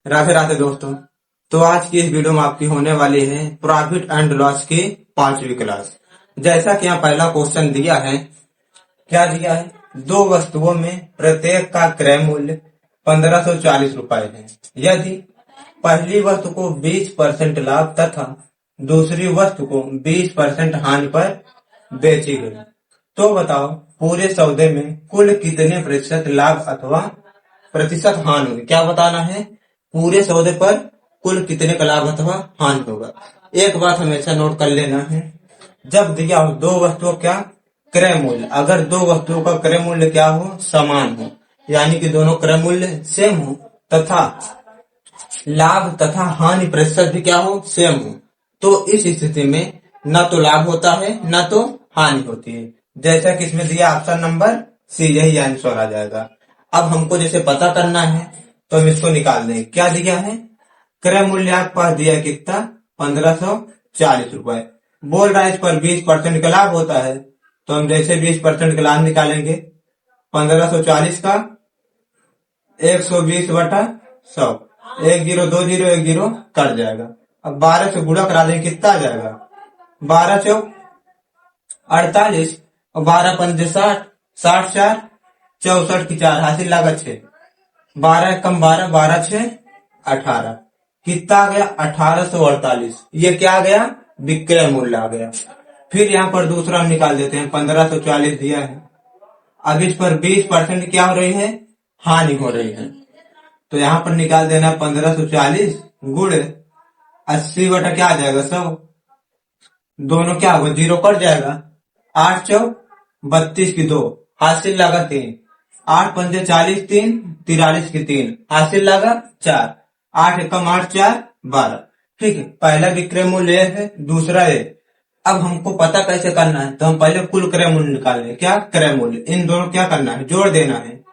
राधे राधे दोस्तों। तो आज की इस वीडियो में आपकी होने वाली है प्रॉफिट एंड लॉस की 5वीं क्लास। जैसा कि यहाँ पहला क्वेश्चन दिया है, क्या दिया है? दो वस्तुओं में प्रत्येक का क्रय मूल्य 1540 रुपए है। यदि पहली वस्तु को 20% लाभ तथा दूसरी वस्तु को 20% हानि पर बेची गई, तो बताओ पूरे सौदे में कुल कितने प्रतिशत लाभ अथवा प्रतिशत हानि होगी। क्या बताना है? पूरे सौदे पर कुल कितने का लाभ अथवा हानि होगा। एक बात हमेशा नोट कर लेना है, जब दिया हो दो वस्तुओं क्या क्रय मूल्य, अगर दो वस्तुओं का क्रय मूल्य क्या हो, समान हो, यानी कि दोनों क्रय मूल्य सेम हो तथा लाभ तथा हानि प्रतिशत भी क्या हो, सेम हो, तो इस स्थिति में न तो लाभ होता है न तो हानि होती है। जैसा कि इसमें दिया ऑप्शन नंबर सी, यही आंसर आ जाएगा। अब हमको जैसे पता करना है तो हम इसको निकाल देंगे। क्या दिया है? क्रय मूल्य आपके पास दिया है कितना? 1540 रुपए। बोल रहा है इस पर 20% का लाभ होता है, तो हम जैसे 20% का लाभ निकालेंगे, 1540 का 120/100, 1020 कट जाएगा। अब 12 से गुणा करा देंगे, कितना आ जाएगा? 12 चौक 48 और 12 पंजे 60, 60 4 64 की 4 हासिल लागत 6, 12 कम 12, 12 6 18, कितना आ गया? 1848। ये क्या आ गया? विक्रय मूल्य आ गया। फिर यहाँ पर दूसरा हम निकाल देते हैं, 1540 दिया है, अब इस पर 20% क्या हो रही है? हानि हो रही है, तो यहाँ पर निकाल देना 1540 गुण 80 क्या आ जाएगा? 100। दोनों क्या होगा? जीरो कट जाएगा। 8 चौक 32 की 2 हासिल लागत 3, 8 पंजे 40 3 43 की 3 हासिल लागत 4, 8 एकम 8 4 12। ठीक है, पहला विक्रय मूल्य है, दूसरा है। अब हमको पता कैसे करना है, तो हम पहले कुल क्रय मूल्य निकाल लें। क्या क्रय मूल्य? इन दोनों क्या करना है? जोड़ देना है।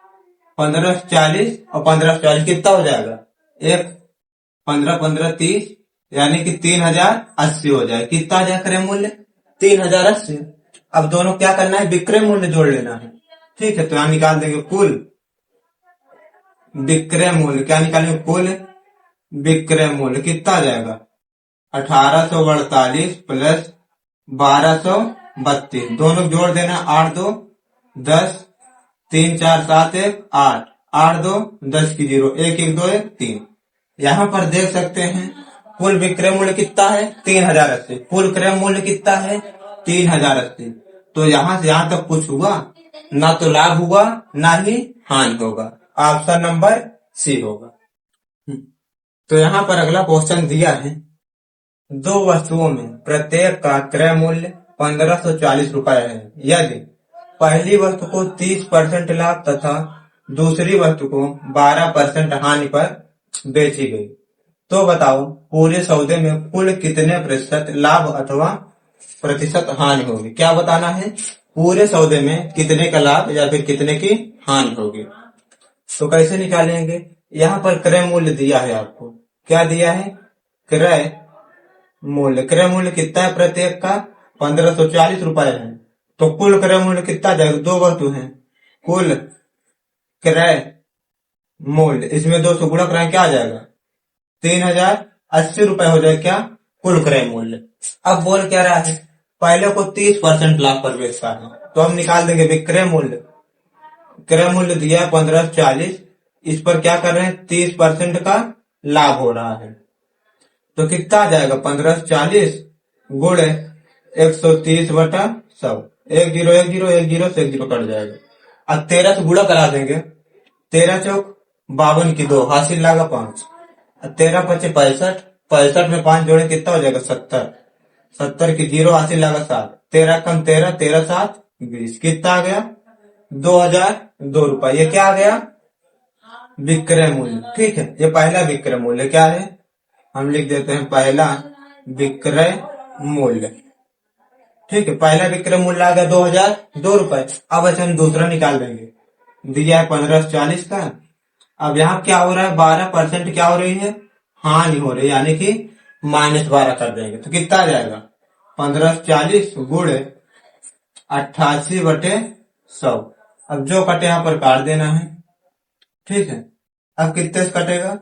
1540 और 1540 कितना हो जाएगा? एक 15 15 30, यानी कि 3080 हो जाए। कितना आ जाए क्रय मूल्य? 3080। अब दोनों क्या करना है? विक्रय मूल्य जोड़ लेना है। ठीक है, तो यहां निकाल देंगे कुल विक्रय मूल्य। क्या निकालेंगे? कुल विक्रय मूल्य कितना आ जाएगा? 1848 प्लस 1232, दोनों जोड़ देना। 8 2 10, 3 4 7 1 8, 8 2 10 की 0, 1 1 2 1 3। यहाँ पर देख सकते हैं कुल विक्रय मूल्य कितना है? 3080। कुल क्रय मूल्य कितना है? 3080। तो यहाँ से यहाँ तक कुछ हुआ ना, तो लाभ हुआ ना ही हानि होगा। ऑप्शन नंबर सी होगा। तो यहाँ पर अगला क्वेश्चन दिया है, दो वस्तुओं में प्रत्येक का क्रय मूल्य 1540 रुपए है। यदि पहली वस्तु को 30% लाभ तथा दूसरी वस्तु को 12% हानि पर बेची गई, तो बताओ पूरे सौदे में कुल कितने प्रतिशत लाभ अथवा प्रतिशत हानि होगी। क्या बताना है? पूरे सौदे में कितने का लाभ या फिर कितने की हानि होगी। तो कैसे निकालेंगे? यहाँ पर क्रय मूल्य दिया है आपको। क्या दिया है? क्रय मूल्य। क्रय मूल्य कितना है प्रत्येक का? 1540 रुपए है, तो कुल क्रय मूल्य कितना जाएगा? दो वस्तु है, कुल क्रय मूल्य, इसमें 200 गुणा कराएं, क्या आ जाएगा? 3080 रुपए हो जाए क्या कुल क्रय मूल्य। अब बोल क्या रहा है? पहले को 30% लाभ पर बेचता है, तो हम निकाल देंगे विक्रय मूल्य। क्रय मूल्य दिया है 1540, इस पर क्या कर रहे हैं? 30% का लाभ हो रहा है, तो कितना आ जाएगा? 1540 गुण 130/100, 1010 से 10 कट जाएगा। अब 13 से गुणा करा देंगे, 13 चौक 52 की 2 हासिल लागा 5, 13 पचे 65, 65 में 5 जोड़े कितना हो जाएगा? 70, 70 की 0 हासिल लागा 7, 13 कम 13, 13 7 20, कितना आ गया? 2002 रुपए। ये क्या आ गया? विक्रय मूल्य। ठीक है, ये पहला विक्रय मूल्य क्या है? हम लिख देते हैं पहला विक्रय मूल्य। ठीक है, पहला विक्रय मूल्य आ गया 2002 रुपए। अब ऐसे हम दूसरा निकाल देंगे। दिया है 1540 का, अब यहाँ क्या हो रहा है? 12% क्या हो रही है? हानि हो रही है, यानी कि -12 कर देंगे, तो कितना आ जाएगा? 1540 गुण 88/100। अब जो कटे यहाँ पर काट देना है। ठीक है, अब कितने से कटेगा?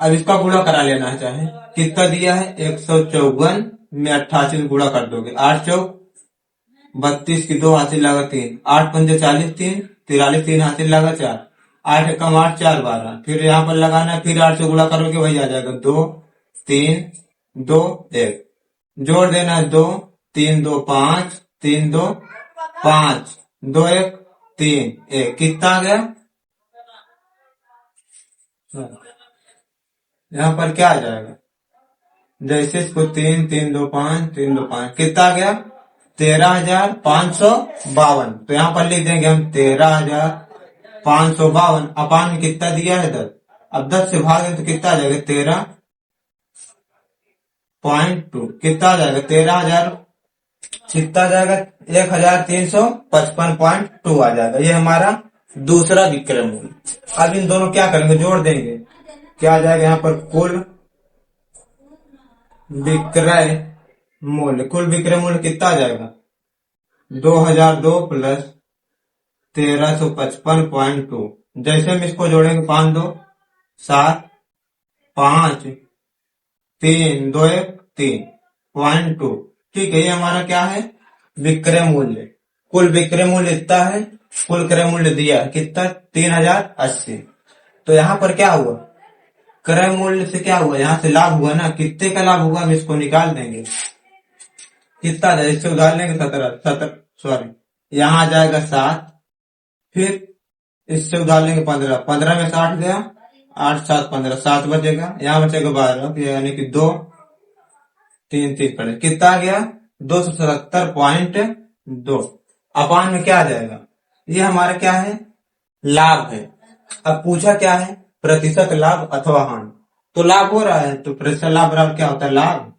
अब इसका गुणा करा लेना है चाहे, कितना दिया है 154 में 88 में गुणा कर दोगे, 8 चौक 32 की 2 हासिल लगा 3, 8 पंजे 40, 3 43, 3 हासिल लगा 4, 8 एकम 8 4 12, फिर यहाँ पर लगाना है, फिर 8 से गुणा करोगे वही आ जाएगा 2 3 2 1, जोड़ देना है 2 3 2 5 3 2 5 2 1 3 1, कितना आ गया, यहाँ पर क्या आ जाएगा, जैसे इसको 3 3 2 5 3 2 5, कितना आ गया 13,552। तो यहाँ पर लिख देंगे हम 13,552 अपान में कितना दिया है 10, अब 10 से भाग दें तो कितना आ जाएगा 13.2, कितना आ जाएगा 13,000, कितना आ जाएगा 1,355.2 आ जाएगा। ये हमारा दूसरा विक्रय मूल्य। अब इन दोनों क्या करेंगे, जोड़ देंगे, क्या आ जाएगा यहाँ पर कुल विक्रय मूल्य, कुल विक्रय मूल्य कितना आ जाएगा 2002 प्लस 1355.2। जैसे हम इसको जोड़ेंगे 5 2 7 5 3 2 1 3.2, ठीक है। ये हमारा क्या है विक्रय मूल्य, कुल विक्रय मूल्य इतना है, कुल क्रय मूल्य दिया है कितना 3080। तो यहाँ पर क्या हुआ, क्रय मूल्य से क्या हुआ, यहाँ से लाभ हुआ ना, कितने का लाभ हुआ हम इसको निकाल देंगे, कितना आ जाएगा, इससे उधार लेंगे 17 यहाँ आ जाएगा 7, फिर इससे उधार लेंगे 15, 15 में 60 गया, 8 7 15, 7 बचेगा, यहाँ बचेगा 12, यानी कि 2 3 3 पड़े, कितना आ गया 277.2। अपान में क्या आ जाएगा, ये हमारा क्या है लाभ है। अब पूछा क्या है प्रतिशत लाभ अथवा हानि, तो लाभ हो रहा है तो प्रतिशत लाभ बराबर क्या होता है लाभ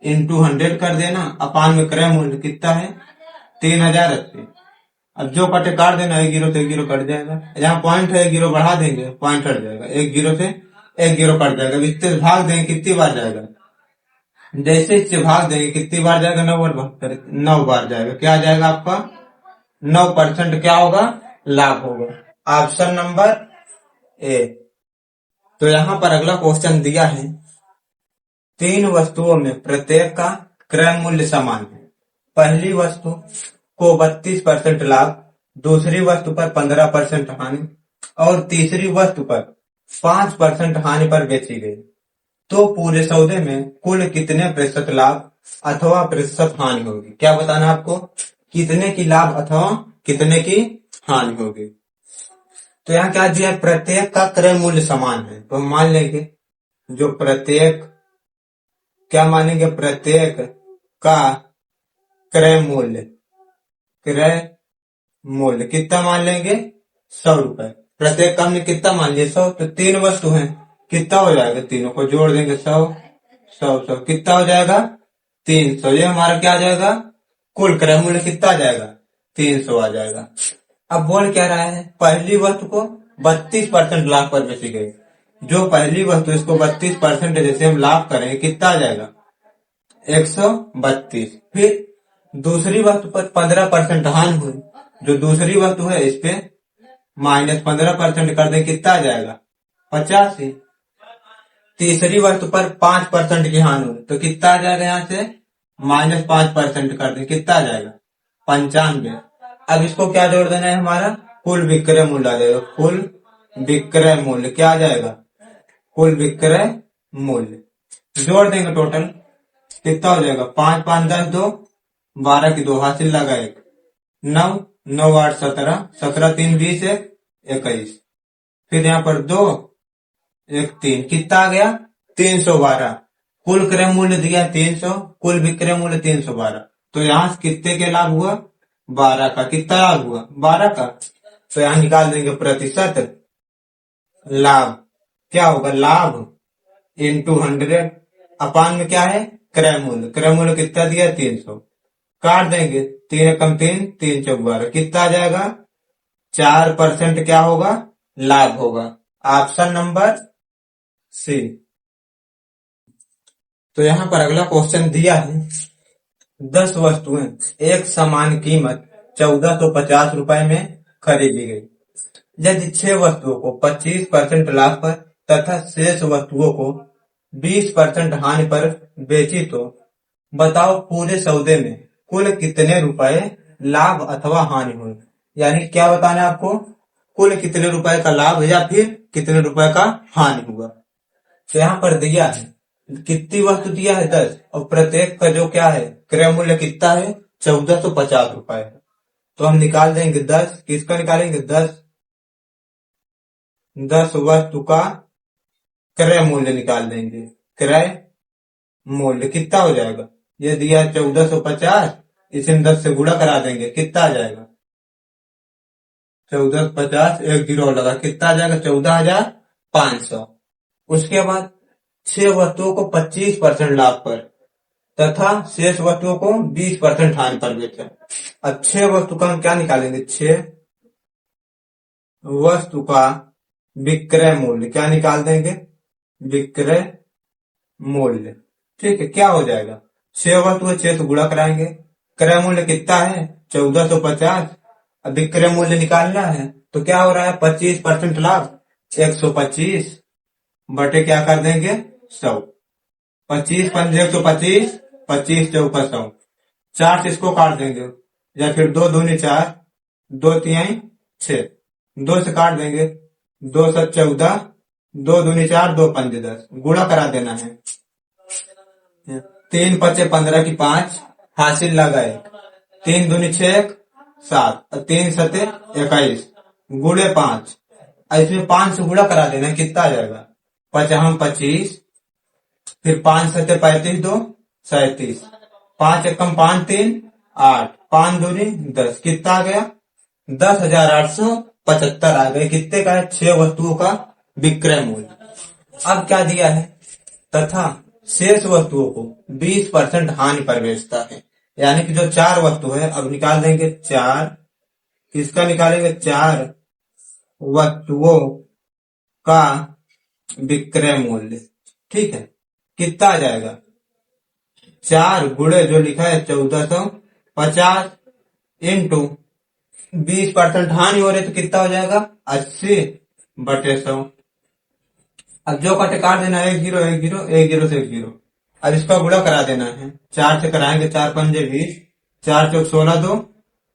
इंटू 100 कर देना, अपान में क्रय मूल्य कितना है 3080। अब जो कटे काट देना, एक जीरो से एक जीरो कट जाएगा, यहाँ पॉइंट है एक जीरो बढ़ा देंगे पॉइंट हट जाएगा, एक जीरो से एक जीरो कट जाएगा, इससे भाग देंगे कितनी बार जाएगा, जैसे इससे भाग देंगे कितनी बार जाएगा 9 बार जाएगा, क्या आ जाएगा आपका 9% क्या होगा लाभ होगा, ऑप्शन नंबर ए। तो यहाँ पर अगला क्वेश्चन दिया है, 3 वस्तुओं में प्रत्येक का क्रय मूल्य समान है, पहली वस्तु को 32% लाभ, दूसरी वस्तु पर 15% हानि और तीसरी वस्तु पर 5% हानि पर बेची गई, तो पूरे सौदे में कुल कितने प्रतिशत लाभ अथवा प्रतिशत हानि होगी। क्या बताना आपको, कितने की लाभ अथवा कितने की हानि होगी। तो यहाँ क्या दिया है, प्रत्येक का क्रय मूल्य समान है, तो हम मान लेंगे जो प्रत्येक, क्या मानेंगे प्रत्येक का क्रय मूल्य, क्रय मूल्य कितना मान लेंगे 100 रुपए, प्रत्येक का हमने कितना मान लिया 100, तो 3 वस्तु हैं, कितना हो जाएगा, तीनों को जोड़ देंगे 100 100 100, कितना हो जाएगा 300। ये हमारा क्या आ जाएगा कुल क्रय मूल्य कितना आ जाएगा 300 आ जाएगा। अब बोल क्या रहा है, पहली वस्तु को 32% लाभ पर बेची गई, जो पहली वस्तु इसको 32% जैसे हम लाभ करेंगे कितना आ जाएगा 132, फिर दूसरी वस्तु पर 15% हानि हुई, जो दूसरी वस्तु है इस पे -15% कर दे कितना आ जाएगा 85, तीसरी वस्तु पर 5% की हानि हुई तो कितना आ जाएगा, यहाँ से -5% कर दे कितना आ जाएगा 95। अब इसको क्या जोड़ देना है, हमारा कुल विक्रय मूल्य आ जाएगा, कुल विक्रय मूल्य क्या आ जाएगा, कुल विक्रय मूल्य जोड़ देंगे, टोटल कितना हो जाएगा 5 5 10 2 12 की 2 हासिल लगा 1 9 9 8 17 17 3 20 21, फिर यहाँ पर 2 1 3, कितना आ गया 312, कुल क्रय मूल्य दिया 300, कुल विक्रय मूल्य 312, तो यहाँ से कितने के लाभ हुआ 12 का, कितना लाभ हुआ 12 का, तो यहाँ निकाल देंगे प्रतिशत लाभ, क्या होगा लाभ इंटू 100, अपान में क्या है क्रय मूल्य, क्रय मूल्य कितना दिया 300, काट देंगे 3 कम 3 3 चौक 12, कितना आ जाएगा 4% क्या होगा लाभ होगा, ऑप्शन नंबर सी। तो यहाँ पर अगला क्वेश्चन दिया है, 10 वस्तुएं एक समान कीमत 1450 रुपए में खरीदी गई, यदि 6 वस्तुओं को 25% लाभ पर तथा शेष वस्तुओं को 20% हानि पर बेची तो बताओ पूरे सौदे में कुल कितने रुपए लाभ अथवा हानि हुई। यानी क्या बताना है आपको, कुल कितने रुपए का लाभ या फिर कितने रुपए का हानि हुआ। तो यहाँ पर दिया है कितनी वस्तु दिया है 10 और प्रत्येक का जो क्या है क्रय मूल्य कितना है 1450 रुपए। तो हम निकाल देंगे 10, किसका निकालेंगे 10 वस्तु का क्रय मूल्य निकाल देंगे। क्रय मूल्य कितना हो जाएगा, ये दिया 1450, इसे हम 10 से गुणा करा देंगे, कितना आ जाएगा 1450, एक जीरो लगा, कितना आ जाएगा 14,500। उसके बाद 6 वस्तुओं को 25% लाभ पर तथा शेष वस्तुओं को 20% हानि पर बेचा। अब 6 वस्तु का हम क्या निकालेंगे, 6 वस्तु का विक्रय मूल्य क्या निकाल देंगे, विक्रय मूल्य। ठीक है, क्या हो जाएगा 6 वस्तु 6 से गुणा कराएंगे, क्रय मूल्य कितना है 1450, अब विक्रय मूल्य निकालना है तो क्या हो रहा है 25% लाभ 125 बटे क्या कर देंगे 100। 25 पंजे 125, 25 चौका 100, 4 से इसको काट देंगे या फिर 2 दूनी 4, 2 तिहाई 6, 2 से काट देंगे, 2 7 14, 2 दूनी 4, 2 पंजे 10, गुणा करा देना है। 3 पचे 15 की 5 हासिल लगा 1, 3 दूनी 6 7, 3 सते 21 गुणे 5, इसमें 5 से गुणा करा देना, कितना आ जाएगा 25, फिर 5 सते 35, 2 37, 5 एकम 5 3 8, 5 दूनी 10, कितना आ गया 10,875 आ गए। कितने का है 6 वस्तुओं का विक्रय मूल्य। अब क्या दिया है, तथा शेष वस्तुओं को 20% हानि पर बेचता है। यानी कि जो 4 वस्तु है, अब निकाल देंगे 4, किसका निकालेंगे 4 वस्तुओं का विक्रय मूल्य। ठीक है, कितना आ जाएगा 4 गुणे जो लिखा है 1450 इंटू 20% हानि हो रही तो कितना हो जाएगा 80/100। अब जो कटे काट देना है 1 0 1 0 1 0 से 1 0। अब इसका गुणा करा देना है, 4 से कराएंगे 4 पंजे 20, 4 चौक 16, 2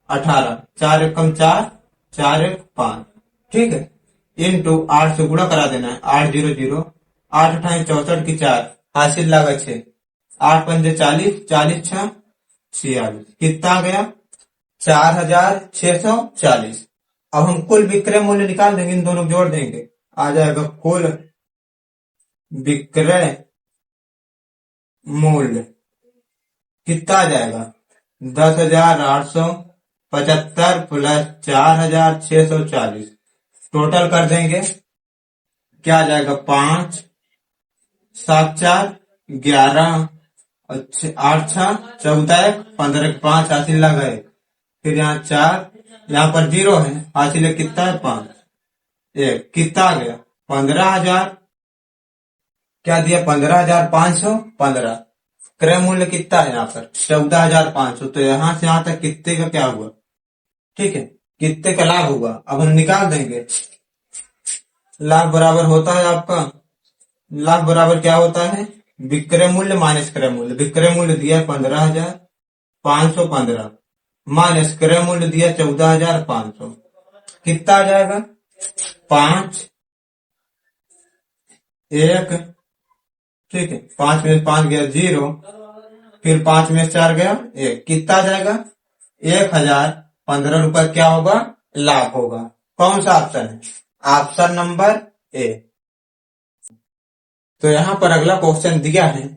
18, 4 एकम 4, 4 1 5। ठीक है, इंटू 8 से गुणा करा देना है, 8 0 0, 8 अठाई 64 की 4 हासिल लगा 6, 8 पंजे 40, 40 6 46, कितना आ गया 4,640। अब हम कुल विक्रय मूल्य निकाल देंगे, इन दोनों जोड़ देंगे, आ जाएगा कुल विक्रय मूल्य कितना आ जाएगा 10,875 प्लस 4,640, टोटल कर देंगे, क्या आ जाएगा 5 7 4 11 8 6 14 15 5 हासिल लगा 1, फिर यहाँ 4, यहाँ पर 0 है, हासिल कितना है 5 1, कितना आ गया 15,000, क्या दिया 15,515। क्रय मूल्य कितना है यहाँ पर 14,500। तो यहाँ से यहाँ तक कितने का क्या हुआ, ठीक है, कितने का लाभ हुआ। अब हम निकाल देंगे, लाभ बराबर होता है आपका, लाभ बराबर क्या होता है विक्रय मूल्य माइनस क्रय मूल्य। विक्रय मूल्य दिया 15,515 माइनस क्रय मूल्य दिया 14,500, कितना आ जाएगा 5 1, ठीक है, 5 में 5 गया 0, फिर 5 में 4 गया 1, कितना आ जाएगा 1,015 रुपए क्या होगा लाभ होगा। कौन सा ऑप्शन है, ऑप्शन नंबर ए। तो यहाँ पर अगला क्वेश्चन दिया है,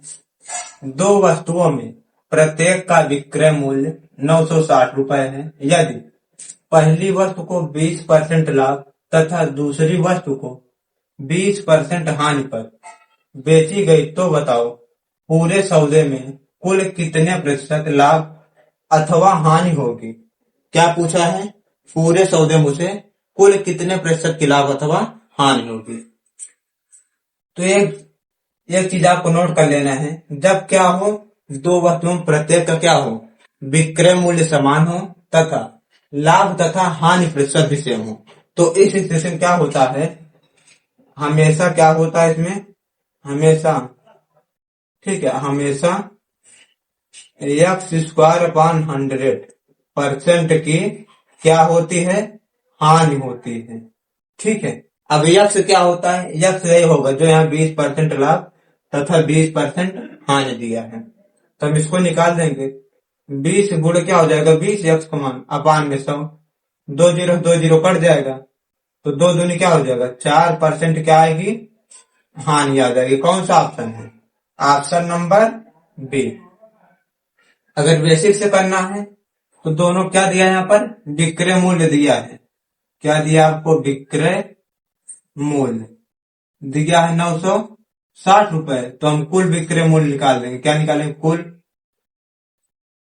2 वस्तुओं में प्रत्येक का विक्रय मूल्य 960 रुपए है। यदि पहली वस्तु को 20% लाभ तथा दूसरी वस्तु को 20% हानि पर बेची गई तो बताओ पूरे सौदे में कुल कितने प्रतिशत लाभ अथवा हानि होगी। क्या पूछा है, पूरे सौदे में से कुल कितने प्रतिशत की लाभ अथवा हानि होगी। तो एक चीज आपको नोट कर लेना है, जब क्या हो 2 वस्तुओं प्रत्येक का क्या हो विक्रय मूल्य समान हो तथा लाभ तथा हानि प्रतिशत भी सेम हो, तो इस स्थिति में क्या होता है हमेशा क्या होता है इसमें, हमेशा, ठीक है, हमेशा x² / 100% की क्या होती है, हानि होती है। ठीक है, अब यक्स क्या होता है, यक्स यही होगा जो यहाँ 20% लाभ तथा 20% हानि दिया है। तो हम इसको निकाल देंगे। 20 गुण क्या हो जाएगा, 20 यक्स का मान अपान में 100, 2 कट जाएगा, तो 2 दूनी क्या हो जाएगा, 4% क्या आएगी, हानि आ जाएगी। कौन सा ऑप्शन है, ऑप्शन नंबर बी। अगर बेसिक से करना है तो दोनों क्या दिया है, यहाँ पर विक्रय मूल्य दिया है। क्या दिया आपको, विक्रय मूल्य दिया है 960 रुपए। तो हम कुल विक्रय मूल्य निकाल देंगे। क्या निकालेंगे, कुल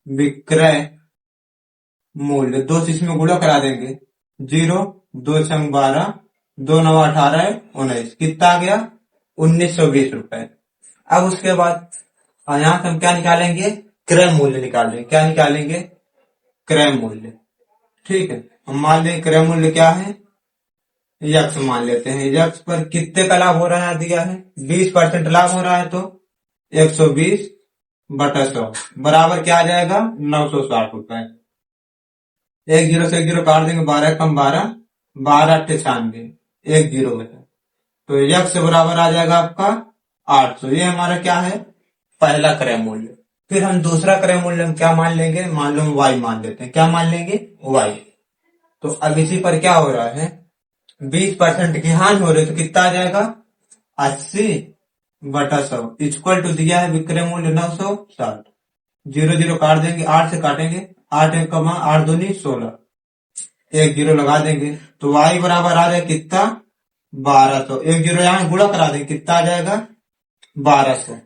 विक्रय मूल्य 2 से इसमें गुणा करा देंगे, 0, 2 छंग 12, 2 9 18 19, कितना आ गया, 1920 रुपए। अब उसके बाद यहाँ से हम क्या निकालेंगे, क्रय मूल्य निकालेंगे। क्या निकालेंगे, क्रय मूल्य। ठीक है, हम मान लें क्रय मूल्य क्या है, यक्स मान लेते हैं। यक्स पर कितने का लाभ हो रहा है, दिया है 20% लाभ हो रहा है, तो 120/100 बराबर क्या आ जाएगा, 960 रुपए। एक जीरो से एक जीरो काट देंगे, 12 कम 12, 12 8 96, एक जीरो में। तो यक्स बराबर आ जाएगा आपका 800। ये हमारा क्या है, पहला क्रय मूल्य। फिर हम दूसरा क्रय मूल्य हम क्या मान लेंगे, मान लो वाई मान लेते हैं। क्या मान लेंगे, वाई। तो अब इसी पर क्या हो रहा है, 20% की हानि हो रही है, तो कितना आ जाएगा, 80/100 इक्वल टू दिया है विक्रय मूल्य 960। 0 काट देंगे, 8 से काटेंगे, 8 1 कमा 8 दूनी 16, एक जीरो लगा देंगे, तो वाई बराबर आ जाएगा कितना, 1200। एक जीरो यहाँ गुणा करा देंगे, कितना आ जाएगा, 1200।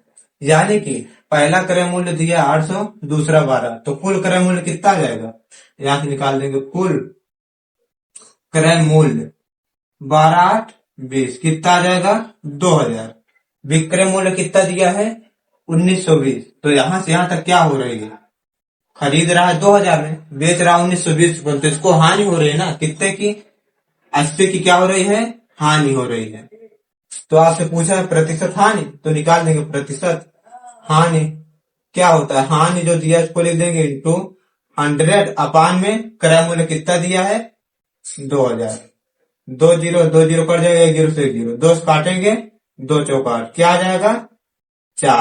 यानी कि पहला क्रय मूल्य दिया 800, दूसरा 12, तो कुल क्रय मूल्य कितना आ जाएगा, यहाँ से निकाल देंगे, कुल क्रय मूल्य 12 8 20, कितना आ जाएगा, 2000। विक्रय मूल्य कितना दिया है, 1920। तो यहां से यहां तक क्या हो रही है, खरीद रहा है 2000 में, बेच रहा है 1920 रुपए, तो इसको हानि हो रही है ना, कितने की, 80 की क्या हो रही है, हानि हो रही है। तो आपसे पूछा है प्रतिशत हानि, तो निकाल देंगे प्रतिशत हानि। क्या होता है, हानि जो दिया है इसको लिख देंगे इंटू 100 अपान में क्रय मूल्य कितना दिया है, 2000। 2 जीरो कट जाएगा, एक जीरो से एक जीरो, 2 से काटेंगे, 2 चौका 8, क्या आ जाएगा, 4।